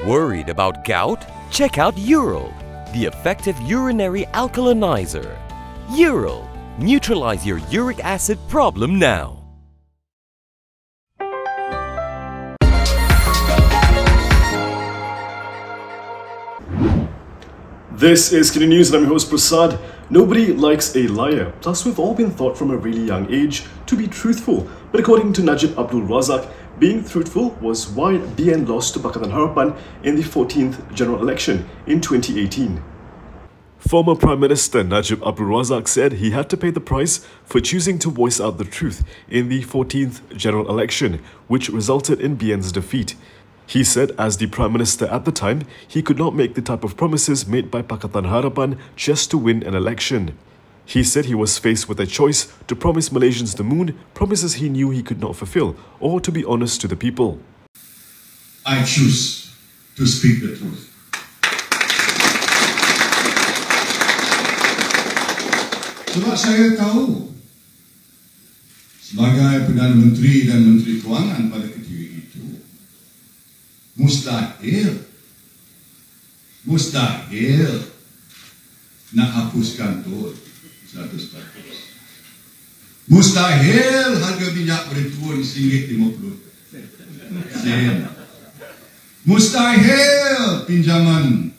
Worried about gout? Check out Ural, the effective urinary alkalinizer. Ural, neutralize your uric acid problem now. This is KiniNews and I'm your host Prasad. Nobody likes a liar. Plus, we've all been taught from a really young age to be truthful. But according to Najib Abdul Razak, being truthful was why BN lost to Pakatan Harapan in the 14th general election in 2018. Former Prime Minister Najib Abdul Razak said he had to pay the price for choosing to voice out the truth in the 14th general election, which resulted in BN's defeat. He said as the Prime Minister at the time, he could not make the type of promises made by Pakatan Harapan just to win an election. He said he was faced with a choice to promise Malaysians the moon, promises he knew he could not fulfill, or to be honest to the people. I choose to speak the truth. Sebab saya tahu, sebagai Perdana Menteri dan Menteri Kewangan pada ketika itu, mustahil nak hapuskan tu 100%. Mustahil harga minyak boleh turun RM1.50. Mustahil pinjaman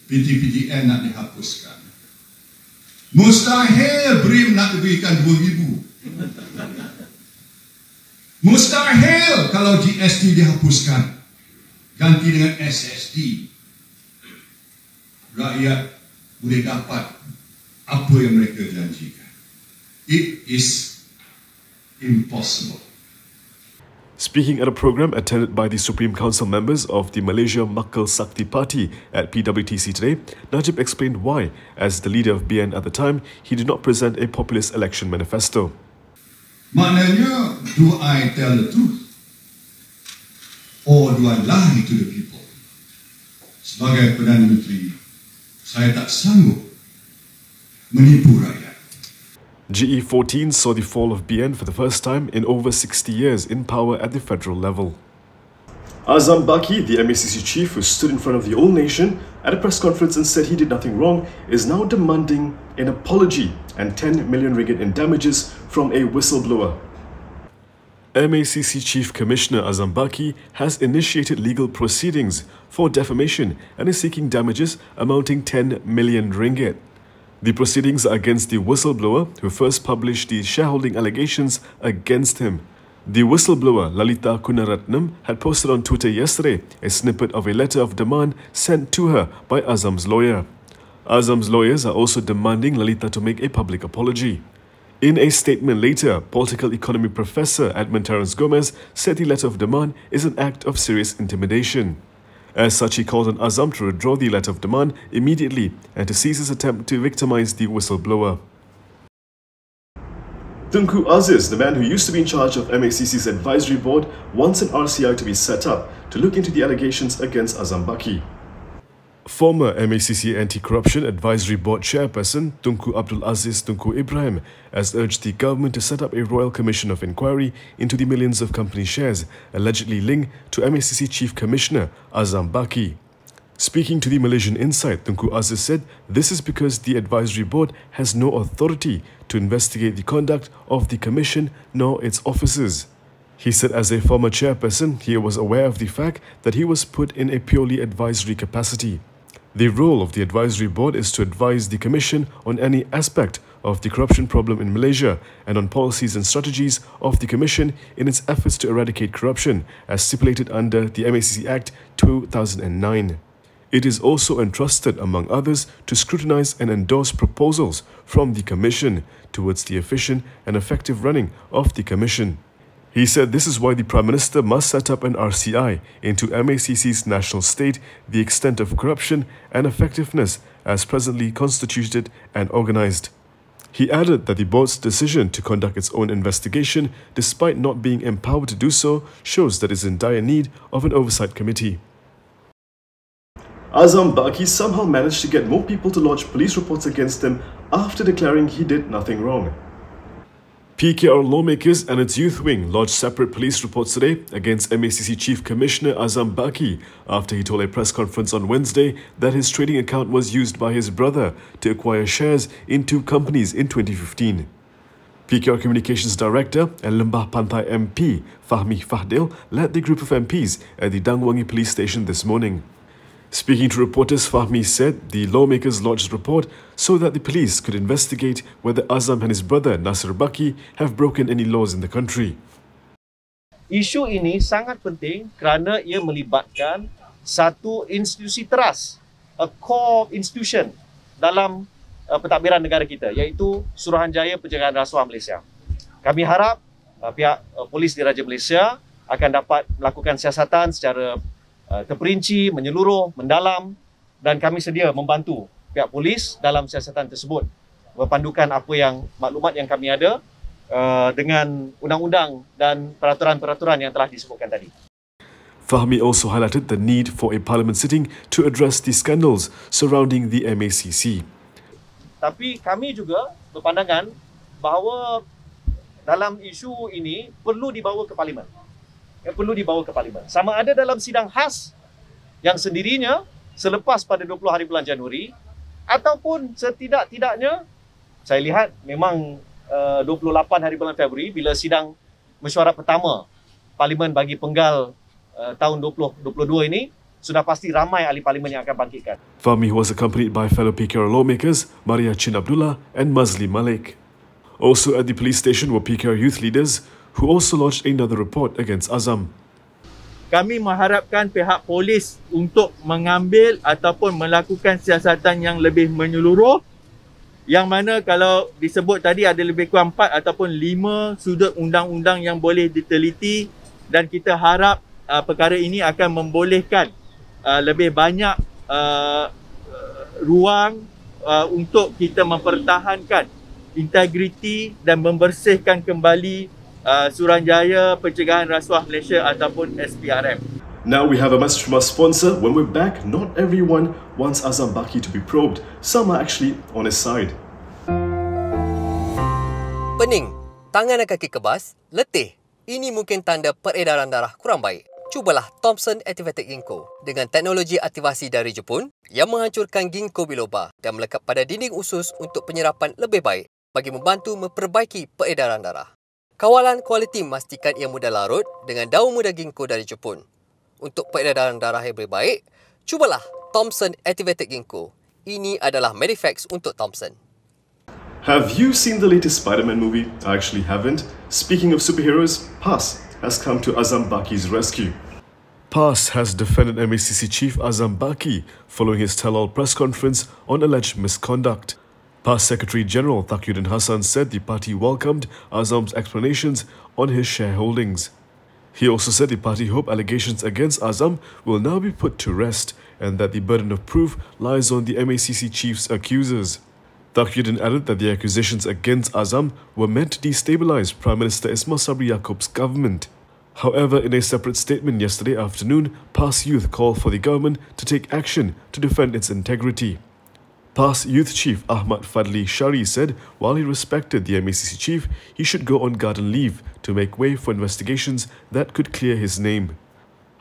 PTPTN nak dihapuskan. Mustahil BRIM nak diberikan RM2,000. Mustahil kalau GST dihapuskan, ganti dengan SST. Rakyat boleh dapat apa yang mereka janjikan. It is impossible. Speaking at a program attended by the Supreme Council members of the Malaysia Makal Sakti Party at PWTC today, Najib explained why, as the leader of BN at the time, he did not present a populist election manifesto. Maknanya, do I tell the truth? Or do I lie to the people? Sebagai Perdana Menteri, saya tak sanggup menipu rakyat. GE14 saw the fall of BN for the first time in over 60 years in power at the federal level. Azam Baki, the MACC chief who stood in front of the whole nation at a press conference and said he did nothing wrong, is now demanding an apology and 10 million ringgit in damages from a whistleblower. MACC Chief Commissioner Azam Baki has initiated legal proceedings for defamation and is seeking damages amounting 10 million ringgit. The proceedings are against the whistleblower who first published the shareholding allegations against him. The whistleblower, Lalita Kunaratnam, had posted on Twitter yesterday a snippet of a letter of demand sent to her by Azam's lawyer. Azam's lawyers are also demanding Lalita to make a public apology. In a statement later, political economy professor Edmund Terence Gomez said the letter of demand is an act of serious intimidation. As such, he called on Azam to withdraw the letter of demand immediately and to cease his attempt to victimize the whistleblower. Tunku Aziz, the man who used to be in charge of MACC's advisory board, wants an RCI to be set up to look into the allegations against Azam Baki. Former MACC Anti-Corruption Advisory Board chairperson Tunku Abdul Aziz Tunku Ibrahim has urged the government to set up a royal commission of inquiry into the millions of company shares allegedly linked to MACC Chief Commissioner Azam Baki. Speaking to the Malaysian Insight, Tunku Aziz said this is because the advisory board has no authority to investigate the conduct of the commission nor its officers. He said as a former chairperson, he was aware of the fact that he was put in a purely advisory capacity. The role of the advisory board is to advise the Commission on any aspect of the corruption problem in Malaysia and on policies and strategies of the Commission in its efforts to eradicate corruption as stipulated under the MACC Act 2009. It is also entrusted, among others, to scrutinize and endorse proposals from the Commission towards the efficient and effective running of the Commission. He said this is why the Prime Minister must set up an RCI into MACC's national state, the extent of corruption and effectiveness as presently constituted and organized. He added that the board's decision to conduct its own investigation, despite not being empowered to do so, shows that it is in dire need of an oversight committee. Azam Baki somehow managed to get more people to lodge police reports against him after declaring he did nothing wrong. PKR lawmakers and its youth wing lodged separate police reports today against MACC Chief Commissioner Azam Baki after he told a press conference on Wednesday that his trading account was used by his brother to acquire shares in 2 companies in 2015. PKR Communications Director and Lembah Pantai MP Fahmi Fahdil led the group of MPs at the Dangwangi police station this morning. Speaking to reporters, Fahmi said the lawmakers lodged a report so that the police could investigate whether Azam and his brother Nasir Baki have broken any laws in the country. Isu ini sangat penting kerana ia melibatkan satu institusi teras, a core institution dalam pentadbiran negara kita, iaitu Suruhanjaya Pencegahan Rasuah Malaysia. Kami harap pihak polis diraja Malaysia akan dapat melakukan siasatan secara terperinci, menyeluruh, mendalam, dan kami sedia membantu pihak polis dalam siasatan tersebut, berpandukan apa yang maklumat yang kami ada dengan undang-undang dan peraturan-peraturan yang telah disebutkan tadi. Fahmi also highlighted the need for a parliament sitting to address the scandals surrounding the MACC. Tapi kami juga berpandangan bahawa dalam isu ini perlu dibawa ke parlimen. Sama ada dalam sidang khas yang sendirinya selepas pada 20 hari bulan Januari ataupun setidak-tidaknya saya lihat memang 28 hari bulan Februari bila sidang mesyuarat pertama parlimen bagi penggal tahun 2022 ini sudah pasti ramai ahli parlimen yang akan bangkitkan. Fahmi was accompanied by fellow PKR lawmakers Maria Chin Abdullah and Mazli Malik. Also at the police station were PKR youth leaders who also lodged another report against Azam. Kami mengharapkan pihak polis untuk mengambil ataupun melakukan siasatan yang lebih menyeluruh, yang mana kalau disebut tadi ada lebih kurang 4 ataupun 5 sudut undang-undang yang boleh diteliti, dan kita harap perkara ini akan membolehkan lebih banyak ruang untuk kita mempertahankan integriti dan membersihkan kembali Suruhanjaya Pencegahan Rasuah Malaysia ataupun SPRM. Now we have a message from our sponsor. When we're back, not everyone wants Azam Baki to be probed. Some are actually on his side. Pening, tangan dan kaki kebas, letih. Ini mungkin tanda peredaran darah kurang baik. Cubalah Thomson Activated Ginkgo dengan teknologi aktivasi dari Jepun yang menghancurkan ginkgo biloba dan melekat pada dinding usus untuk penyerapan lebih baik bagi membantu memperbaiki peredaran darah. Kawalan kualiti memastikan ia mudah larut dengan daun muda ginkgo dari Jepun. Untuk peredaran darah yang lebih baik, cubalah Thomson Activated Ginkgo. Ini adalah Medifax untuk Thomson. Have you seen the latest Spider-Man movie? I actually haven't. Speaking of superheroes, PAS has come to Azam Baki's rescue. PAS has defended MACC Chief Azam Baki following his tell-all press conference on alleged misconduct. PAS Secretary General Taqiyuddin Hassan said the party welcomed Azam's explanations on his shareholdings. He also said the party hope allegations against Azam will now be put to rest and that the burden of proof lies on the MACC chief's accusers. Taqiyuddin added that the accusations against Azam were meant to destabilize Prime Minister Ismail Sabri Yaakob's government. However, in a separate statement yesterday afternoon, PAS Youth called for the government to take action to defend its integrity. PAS Youth Chief Ahmad Fadli Shari said while he respected the MACC chief, he should go on garden leave to make way for investigations that could clear his name.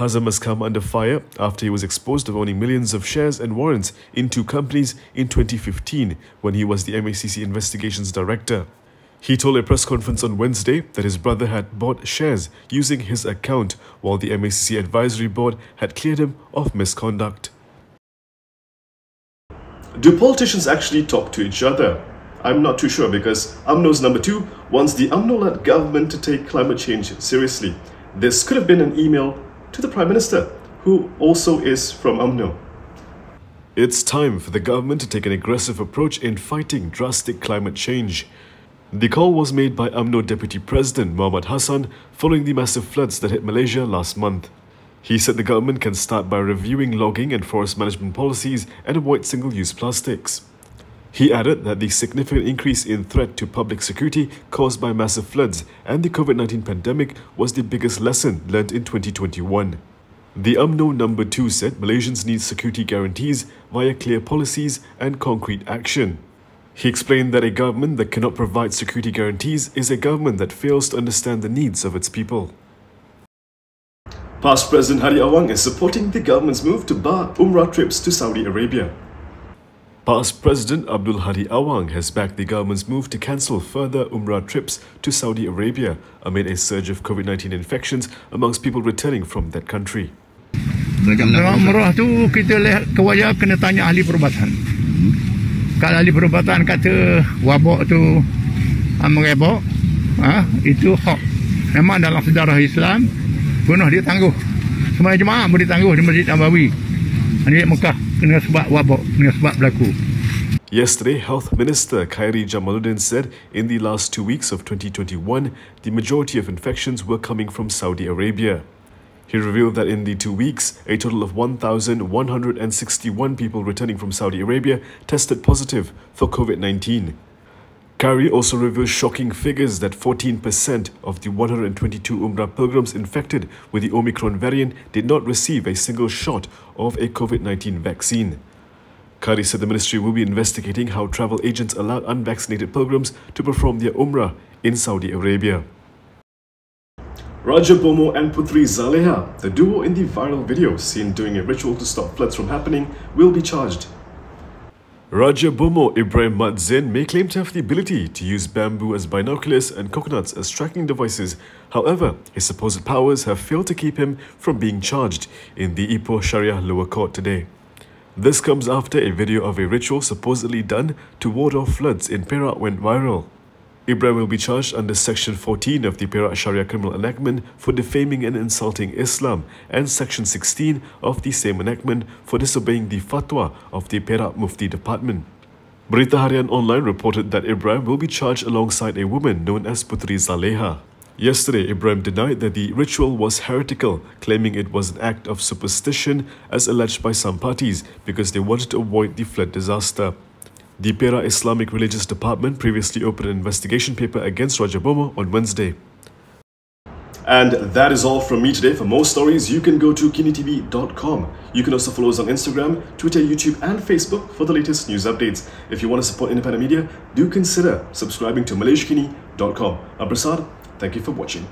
Azam has come under fire after he was exposed of owning millions of shares and warrants in 2 companies in 2015 when he was the MACC Investigations Director. He told a press conference on Wednesday that his brother had bought shares using his account while the MACC Advisory Board had cleared him of misconduct. Do politicians actually talk to each other? I'm not too sure because UMNO's number 2 wants the UMNO-led government to take climate change seriously. This could have been an email to the Prime Minister, who also is from UMNO. It's time for the government to take an aggressive approach in fighting drastic climate change. The call was made by UMNO Deputy President Muhammad Hassan following the massive floods that hit Malaysia last month. He said the government can start by reviewing logging and forest management policies and avoid single-use plastics. He added that the significant increase in threat to public security caused by massive floods and the COVID-19 pandemic was the biggest lesson learned in 2021. The UMNO number 2 said Malaysians need security guarantees via clear policies and concrete action. He explained that a government that cannot provide security guarantees is a government that fails to understand the needs of its people. Past President Hadi Awang is supporting the government's move to bar Umrah trips to Saudi Arabia. Past President Abdul Hadi Awang has backed the government's move to cancel further Umrah trips to Saudi Arabia amid a surge of COVID-19 infections amongst people returning from that country. Umrah tu kita kewajib kena tanya ahli perubatan. Kalau ahli perubatan kata wabak tu merebak, itu hak. Memang dalam sejarah Islam gunah dia tangguh. Semua jemaah boleh tangguh di Masjid Nabawi. Di Mekah kena sebab wabak, kena sebab berlaku. Yesterday, Health Minister Khairi Jamaluddin said in the last 2 weeks of 2021, the majority of infections were coming from Saudi Arabia. He revealed that in the 2 weeks, a total of 1,161 people returning from Saudi Arabia tested positive for COVID-19. Khairi also revealed shocking figures that 14% of the 122 Umrah pilgrims infected with the Omicron variant did not receive a single shot of a COVID-19 vaccine. Khairi said the ministry will be investigating how travel agents allowed unvaccinated pilgrims to perform their Umrah in Saudi Arabia. Raja Bomo and Putri Zaleha, the duo in the viral video seen doing a ritual to stop floods from happening, will be charged. Raja Bomo Ibrahim Madzin may claim to have the ability to use bamboo as binoculars and coconuts as tracking devices. However, his supposed powers have failed to keep him from being charged in the Ipoh Sharia lower court today. This comes after a video of a ritual supposedly done to ward off floods in Perak went viral. Ibrahim will be charged under Section 14 of the Perak Sharia Criminal Enactment for defaming and insulting Islam and Section 16 of the same enactment for disobeying the fatwa of the Perak Mufti Department. Berita Harian Online reported that Ibrahim will be charged alongside a woman known as Putri Zaleha. Yesterday, Ibrahim denied that the ritual was heretical, claiming it was an act of superstition as alleged by some parties because they wanted to avoid the flood disaster. The Perak Islamic Religious Department previously opened an investigation paper against Raja Bomo on Wednesday. And that is all from me today. For more stories, you can go to KiniTV.com. You can also follow us on Instagram, Twitter, YouTube and Facebook for the latest news updates. If you want to support independent media, do consider subscribing to MalaysiaKini.com. I'm Prasad. Thank you for watching.